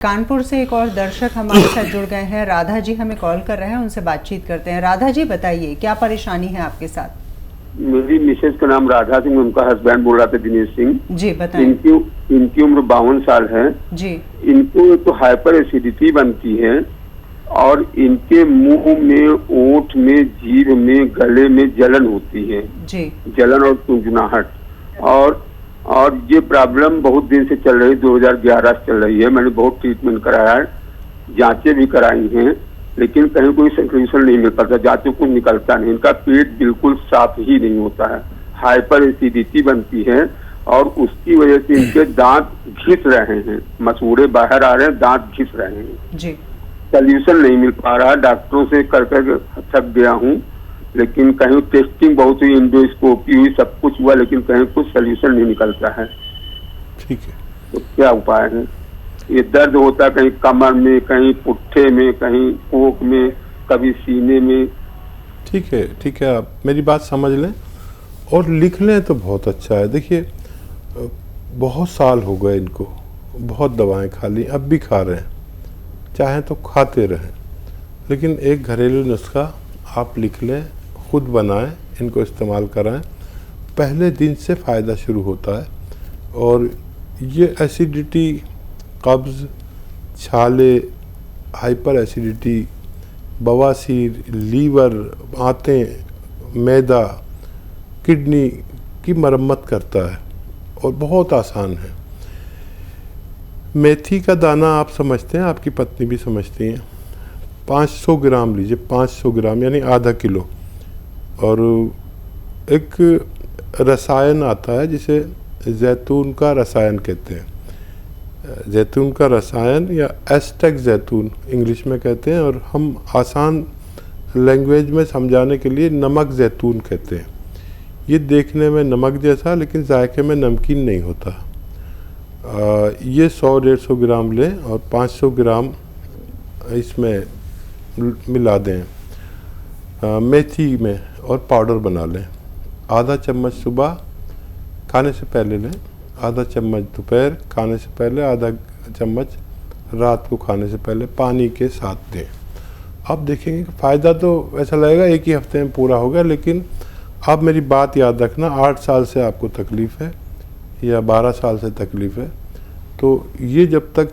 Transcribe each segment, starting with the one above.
कानपुर से एक और दर्शक हमारे साथ जुड़ गए हैं। राधा जी हमें कॉल कर रहे हैं, उनसे बातचीत करते हैं। राधा जी बताइए, क्या परेशानी है आपके साथ? मेरी मिसेज का नाम राधा सिंह, उनका हस्बैंड बोल रहा था दिनेश सिंह जी बताएं। इनकी उम्र 52 साल है जी। इनको तो हाइपर एसिडिटी बनती है और इनके मुंह में, ओंठ में, जीभ में, गले में जलन होती है जी। जलन और गुनगुनाहट। और ये प्रॉब्लम बहुत दिन से चल रही, 2011 से चल रही है। मैंने बहुत ट्रीटमेंट कराया है, जांचें भी कराई हैं, लेकिन कहीं कोई सोल्यूशन नहीं मिल पाता। जांचों को निकलता नहीं, इनका पेट बिल्कुल साफ ही नहीं होता है, हाइपर एसिडिटी बनती है और उसकी वजह से इनके दांत घिस रहे हैं, मसूड़े बाहर आ रहे हैं, दांत घिस रहे हैं जी। सोल्यूशन नहीं मिल पा रहा। डॉक्टरों से कर कर थक गया हूँ, लेकिन कहीं टेस्टिंग बहुत हुई, एंडोस्कोपी हुई, सब कुछ हुआ, लेकिन कहीं कुछ सोल्यूशन नहीं निकलता है। ठीक है, तो क्या उपाय है? ये दर्द होता है कहीं कमर में, कहीं पुट्ठे में, कहीं कोख में, कभी सीने में। ठीक है, आप मेरी बात समझ लें और लिख लें तो बहुत अच्छा है। देखिए, बहुत साल हो गए इनको, बहुत दवाएं खा ली, अब भी खा रहे हैं, चाहें तो खाते रहें, लेकिन एक घरेलू नुस्खा आप लिख लें, खुद बनाएं, इनको इस्तेमाल कराएं, पहले दिन से फ़ायदा शुरू होता है। और ये एसिडिटी, कब्ज़, छाले, हाइपर एसिडिटी, बवासीर, लीवर, आंतें, मैदा, किडनी की मरम्मत करता है और बहुत आसान है। मेथी का दाना आप समझते हैं, आपकी पत्नी भी समझती हैं। 500 ग्राम लीजिए, 500 ग्राम यानी आधा किलो। और एक रसायन आता है जिसे जैतून का रसायन कहते हैं। जैतून का रसायन या एस्टेक जैतून इंग्लिश में कहते हैं, और हम आसान लैंग्वेज में समझाने के लिए नमक जैतून कहते हैं। ये देखने में नमक जैसा, लेकिन जायके में नमकीन नहीं होता। ये 100-150 ग्राम लें और 500 ग्राम इसमें मिला दें मेथी में और पाउडर बना लें। आधा चम्मच सुबह खाने से पहले लें, आधा चम्मच दोपहर खाने से पहले, आधा चम्मच रात को खाने से पहले पानी के साथ दें। आप देखेंगे कि फ़ायदा तो ऐसा लगेगा एक ही हफ्ते में पूरा होगा, लेकिन आप मेरी बात याद रखना, 8 साल से आपको तकलीफ़ है या 12 साल से तकलीफ़ है, तो ये जब तक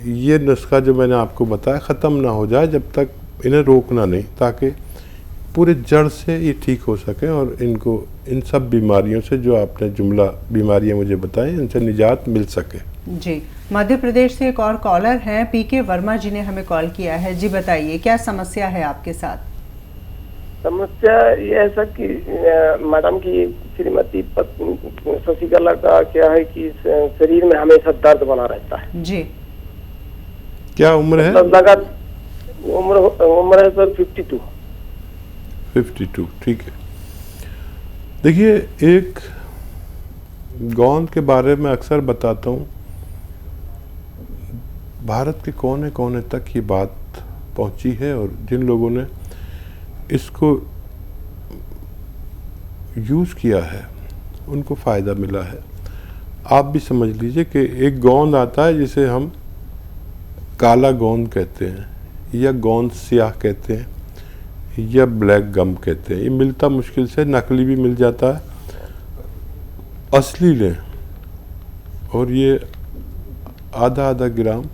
ये नुस्खा जो मैंने आपको बताया ख़त्म ना हो जाए, जब तक इन्हें रोकना नहीं, ताकि पूरे जड़ से ये ठीक हो सके और इनको इन सब बीमारियों से, जो आपने जुमला बीमारियां मुझे बताई, इनसे निजात मिल सके। जी। मध्य प्रदेश से एक और कॉलर हैं, पीके वर्मा जी ने हमें कॉल किया है। जी बताइए, क्या समस्या है आपके साथ? समस्या ये है सर कि मैडम की श्रीमती शशिकला का क्या है कि शरीर में हमेशा दर्द बना रहता है। जी। क्या उम्र है? उम्र है सर 52। ठीक है। देखिए, एक गोंद के बारे में अक्सर बताता हूँ, भारत के कोने कोने तक ये बात पहुँची है और जिन लोगों ने इसको यूज़ किया है उनको फ़ायदा मिला है। आप भी समझ लीजिए कि एक गोंद आता है जिसे हम काला गोंद कहते हैं, या गोंद स्याह कहते हैं, या ब्लैक गम कहते हैं। ये मिलता मुश्किल से, नकली भी मिल जाता है। असली लें और ये आधा ग्राम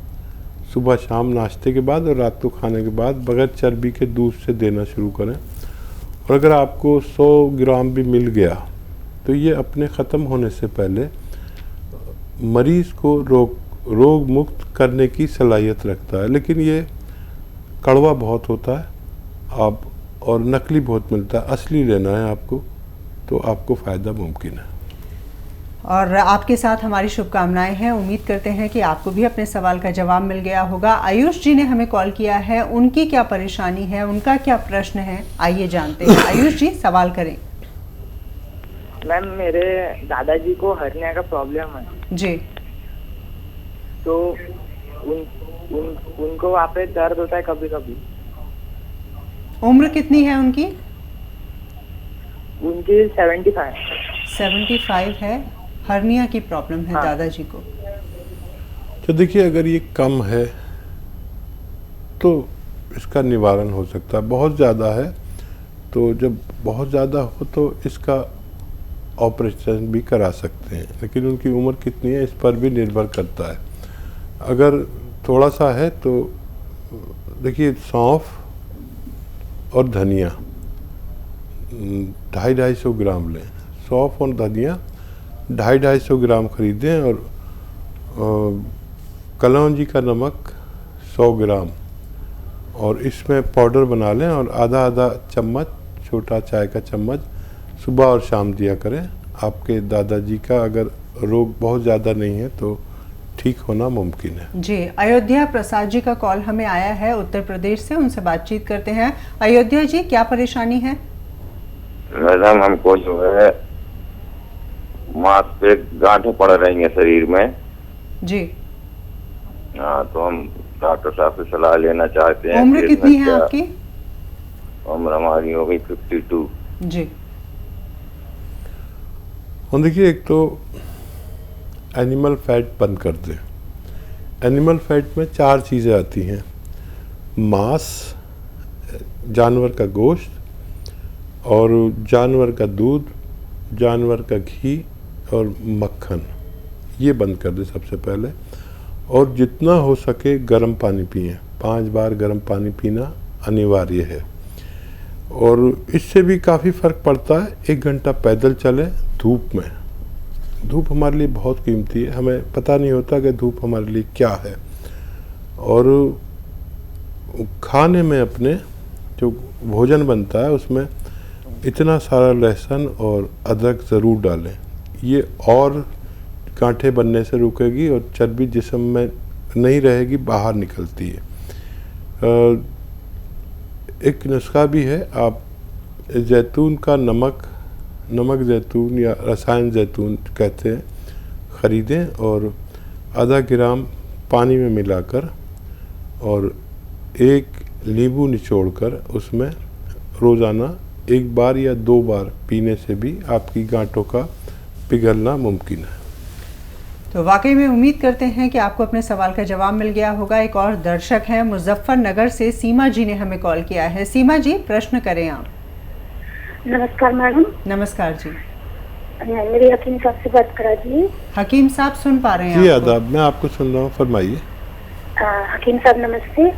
सुबह शाम नाश्ते के बाद और रात को खाने के बाद बगैर चर्बी के दूध से देना शुरू करें। और अगर आपको 100 ग्राम भी मिल गया तो ये अपने ख़त्म होने से पहले मरीज़ को रोग मुक्त करने की सलाहियत रखता है, लेकिन ये कड़वा बहुत होता है आप, और नकली बहुत मिलता है। असली लेना है आपको, तो आपको फ़ायदा मुमकिन है। और आपके साथ हमारी शुभकामनाएं हैं। उम्मीद करते हैं कि आपको भी अपने सवाल का जवाब मिल गया होगा। आयुष जी ने हमें कॉल किया है, उनकी क्या परेशानी है, उनका क्या प्रश्न है, आइए जानते हैं। आयुष जी सवाल करें। मैम, मेरे दादाजी को हर्निया का प्रॉब्लम है जी। तो उनको वहाँ पे दर्द होता है कभी कभी। उम्र कितनी है उनकी? उनकी 75 है। हर्निया की प्रॉब्लम है। हाँ। दादाजी को। तो देखिए, अगर ये कम है तो इसका निवारण हो सकता है। बहुत ज़्यादा है तो जब बहुत ज़्यादा हो तो इसका ऑपरेशन भी करा सकते हैं, लेकिन उनकी उम्र कितनी है इस पर भी निर्भर करता है। अगर थोड़ा सा है तो देखिए, सौंफ और धनिया 250-250 ग्राम लें। सौंफ और धनिया 250-250 ग्राम खरीदें और कलौंजी का नमक 100 ग्राम और इसमें पाउडर बना लें और आधा आधा चम्मच, छोटा चाय का चम्मच सुबह और शाम दिया करें। आपके दादाजी का अगर रोग बहुत ज़्यादा नहीं है तो ठीक होना मुमकिन है। जी, अयोध्या प्रसाद जी का कॉल हमें आया है उत्तर प्रदेश से, उनसे बातचीत करते हैं। अयोध्या जी, क्या परेशानी है? मैडम, हमको जो है मांस पे गांठें पड़ रही हैं शरीर में जी। हाँ, तो हम डॉक्टर साहब से सलाह लेना चाहते हैं। उम्र कितनी है आपकी? उम्र हमारी हो गई 52। जी। और देखिए, एक तो एनिमल फैट बंद कर दें। एनिमल फैट में 4 चीज़ें आती हैं: मांस, जानवर का गोश्त और जानवर का दूध, जानवर का घी और मक्खन। ये बंद कर दें सबसे पहले। और जितना हो सके गर्म पानी पिएं। 5 बार गर्म पानी पीना अनिवार्य है और इससे भी काफ़ी फ़र्क पड़ता है। 1 घंटा पैदल चलें धूप में। धूप हमारे लिए बहुत कीमती है, हमें पता नहीं होता कि धूप हमारे लिए क्या है। और खाने में अपने जो भोजन बनता है उसमें इतना सारा लहसुन और अदरक ज़रूर डालें। ये और गांठें बनने से रुकेगी और चर्बी जिस्म में नहीं रहेगी, बाहर निकलती है। एक नुस्खा भी है, आप जैतून का नमक जैतून या रसायन जैतून कहते हैं, ख़रीदें और आधा ग्राम पानी में मिलाकर और 1 नींबू निचोड़कर उसमें रोज़ाना 1 बार या 2 बार पीने से भी आपकी गांठों का पिघलना मुमकिन है। तो वाकई में उम्मीद करते हैं कि आपको अपने सवाल का जवाब मिल गया होगा। एक और दर्शक हैं मुजफ्फरनगर से, सीमा जी ने हमें कॉल किया है। सीमा जी, प्रश्न करें आप। नमस्कार मैडम। नमस्कार जी। मेरी हकीम साहब से बात करा जी। हकीम साहब सुन पा रहे हैं? जी आदाब, मैं आपको सुन रहा हूँ, फरमाइए। हकीम साहब नमस्ते।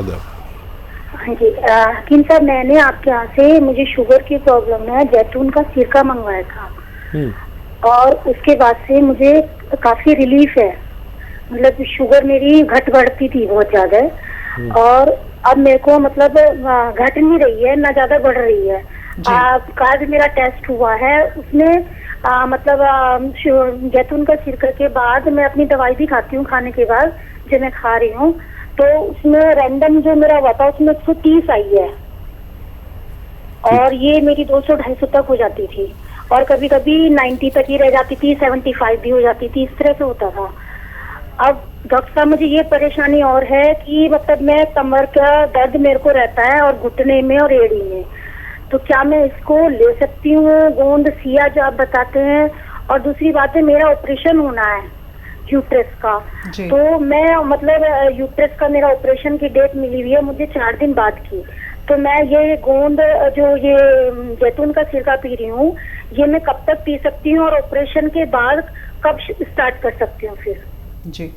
आदाब। हाँ जी, हकीम साहब, मैंने आपके यहाँ से, मुझे शुगर की प्रॉब्लम है, जैतून का सिरका मंगवाया था और उसके बाद से मुझे काफी रिलीफ है। मतलब शुगर मेरी घटती थी बहुत ज्यादा और अब मेरे को मतलब घट नहीं रही है, ना ज्यादा बढ़ रही है। आज मेरा टेस्ट हुआ है, उसमें मतलब जैतून का सिरका के बाद मैं अपनी दवाई भी खाती हूँ, खाने के बाद जो मैं खा रही हूँ, तो उसमें रैंडम जो मेरा हुआ था उसमें 130 आई है और ये मेरी 200-250 तक हो जाती थी और कभी कभी 90 तक ही रह जाती थी, 75 भी हो जाती थी, इस तरह से होता था। अब डॉक्टर साहब, मुझे ये परेशानी और है कि मतलब मैं कमर का दर्द मेरे को रहता है और घुटने में और एड़ी में, तो क्या मैं इसको ले सकती हूँ? गोंद सिया जो आप बताते हैं। और दूसरी बात है, मेरा ऑपरेशन होना है यूट्रस का, तो मैं मतलब यूट्रस का मेरा ऑपरेशन की डेट मिली हुई है मुझे 4 दिन बाद की, तो मैं ये गोंद जो ये जैतून का सिरका पी रही हूँ, ये मैं कब तक पी सकती हूँ और ऑपरेशन के बाद कब स्टार्ट कर सकती हूँ फिर? जी,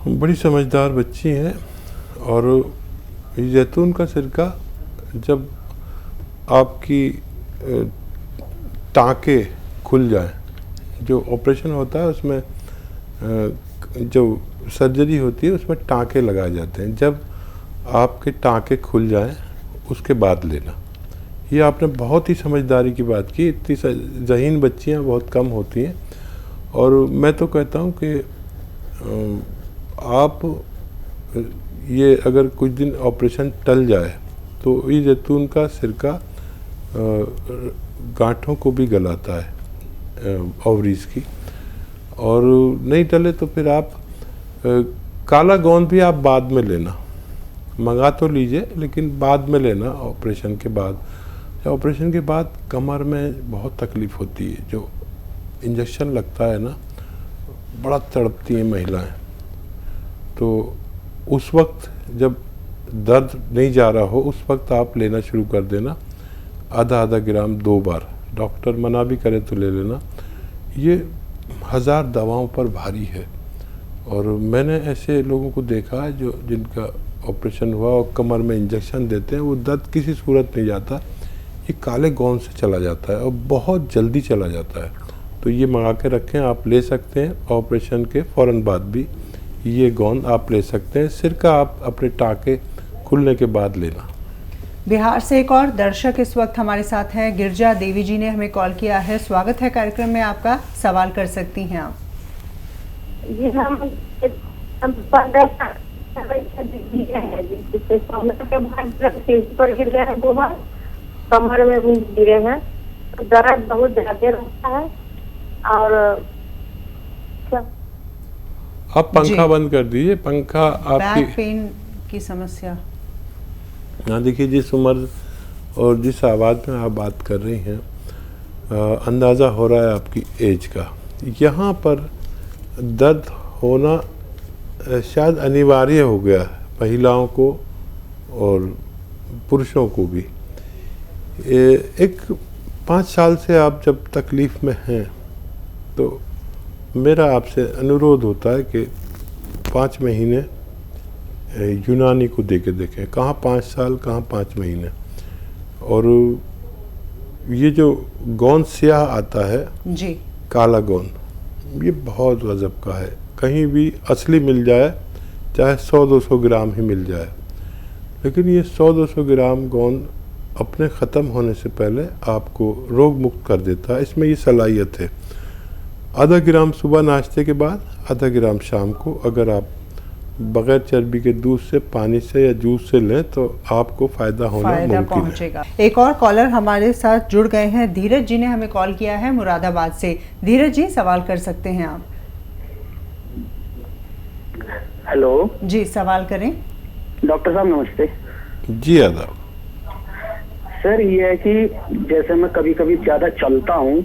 बड़ी समझदार बच्ची हैं। और ये जैतून का सिरका जब आपकी टाँके खुल जाए, जो ऑपरेशन होता है उसमें जो सर्जरी होती है उसमें टाँके लगाए जाते हैं, जब आपके टाँके खुल जाएं उसके बाद लेना। ये आपने बहुत ही समझदारी की बात की। इतनी ज़हीन बच्चियां बहुत कम होती हैं और मैं तो कहता हूं कि आप ये अगर कुछ दिन ऑपरेशन टल जाए तो ये जैतून का सिरका गांठों को भी गलाता है, ओवरीज की, और नहीं टले तो फिर आप काला गोंद भी आप बाद में लेना, मंगा तो लीजिए लेकिन बाद में लेना ऑपरेशन के बाद। ऑपरेशन के बाद कमर में बहुत तकलीफ़ होती है, जो इंजेक्शन लगता है ना बड़ा तड़पती हैं महिलाएं, तो उस वक्त जब दर्द नहीं जा रहा हो उस वक्त आप लेना शुरू कर देना, आधा आधा ग्राम 2 बार, डॉक्टर मना भी करे तो ले लेना। ये 1000 दवाओं पर भारी है। और मैंने ऐसे लोगों को देखा है जो जिनका ऑपरेशन हुआ और कमर में इंजेक्शन देते हैं, वो दर्द किसी सूरत नहीं जाता, ये काले गोंद से चला जाता है और बहुत जल्दी चला जाता है। तो ये मंगा के रखें, आप ले सकते हैं। ऑपरेशन के फ़ौरन बाद भी ये गोंद आप ले सकते हैं। सिर का आप अपने टाँके खुलने के बाद लेना। बिहार से एक और दर्शक इस वक्त हमारे साथ हैं। गिरजा देवी जी ने हमें कॉल किया है। स्वागत है कार्यक्रम में, आपका सवाल कर सकती हैं आप। जी हम 15 पर गिर गए हैं, 2 बार कमर में भी गिरे हैं, दर्द बहुत ज्यादा रहता है। और आप पंखा बंद कर दीजिए। पंखा आपकी बैक पेन की समस्या। हाँ, देखिए जिस उम्र और जिस आवाज़ में आप बात कर रही हैं, अंदाज़ा हो रहा है आपकी एज का। यहाँ पर दर्द होना शायद अनिवार्य हो गया है महिलाओं को और पुरुषों को भी। एक 5 साल से आप जब तकलीफ़ में हैं तो मेरा आपसे अनुरोध होता है कि 5 महीने यूनानी को दे के देखें। कहाँ 5 साल, कहाँ 5 महीने। और ये जो गोंद स्याह आता है जी, काला गोंद, ये बहुत गज़ब का है। कहीं भी असली मिल जाए, चाहे 100-200 ग्राम ही मिल जाए, लेकिन ये 100-200 ग्राम गोंद अपने ख़त्म होने से पहले आपको रोग मुक्त कर देता है। इसमें ये सलाहियत है। आधा ग्राम सुबह नाश्ते के बाद, आधा ग्राम शाम को, अगर आप बगैर चर्बी के दूध से, पानी से या जूस से लें तो आपको फ़ायदा मुमकिन पहुंचेगा। एक और कॉलर हमारे साथ जुड़ गए हैं। धीरज जी ने हमें कॉल किया है मुरादाबाद से। धीरज जी, सवाल कर सकते हैं आप। हेलो जी, सवाल करें। डॉक्टर साहब नमस्ते। जी आदाब। सर ये है कि जैसे मैं कभी कभी ज्यादा चलता हूँ,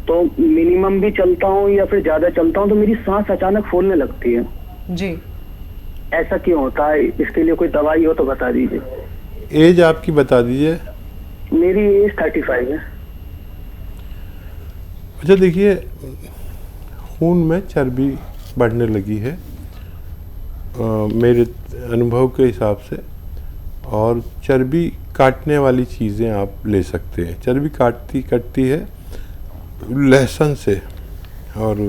तो मिनिमम भी चलता हूँ या फिर ज्यादा चलता हूँ तो मेरी सांस अचानक फूलने लगती है। जी, ऐसा क्यों होता है? इसके लिए कोई दवाई हो तो बता दीजिए। एज आपकी बता दीजिए। मेरी एज 35 है। अच्छा, देखिए खून में चर्बी बढ़ने लगी है मेरे अनुभव के हिसाब से, और चर्बी काटने वाली चीज़ें आप ले सकते हैं। चर्बी कटती है लहसुन से, और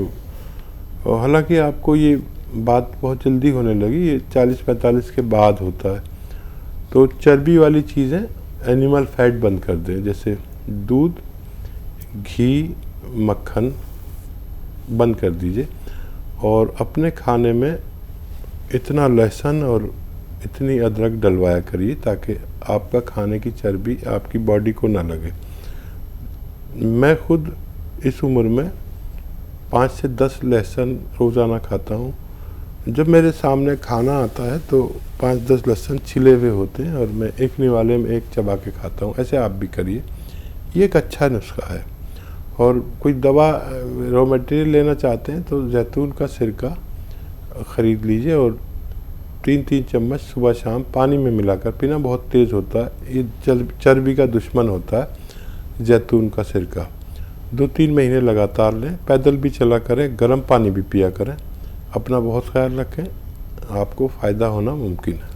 हालांकि आपको ये बात बहुत जल्दी होने लगी, ये 40-45 के बाद होता है। तो चर्बी वाली चीज़ें, एनिमल फैट बंद कर दें, जैसे दूध, घी, मक्खन बंद कर दीजिए। और अपने खाने में इतना लहसुन और इतनी अदरक डलवाया करिए ताकि आपका खाने की चर्बी आपकी बॉडी को ना लगे। मैं खुद इस उम्र में 5 से 10 लहसुन रोज़ाना खाता हूँ। जब मेरे सामने खाना आता है तो 5-10 लहसुन छिले हुए होते हैं और मैं एक निवाले में एक चबा के खाता हूँ। ऐसे आप भी करिए, ये एक अच्छा नुस्खा है। और कोई दवा रॉ मटेरियल लेना चाहते हैं तो जैतून का सिरका ख़रीद लीजिए और 3-3 चम्मच सुबह शाम पानी में मिलाकर पीना। बहुत तेज़ होता है, ये चर्बी का दुश्मन होता है जैतून का सिरका। 2-3 महीने लगातार लें। पैदल भी चला करें, गर्म पानी भी पिया करें। अपना बहुत ख्याल रखें, आपको फ़ायदा होना मुमकिन है।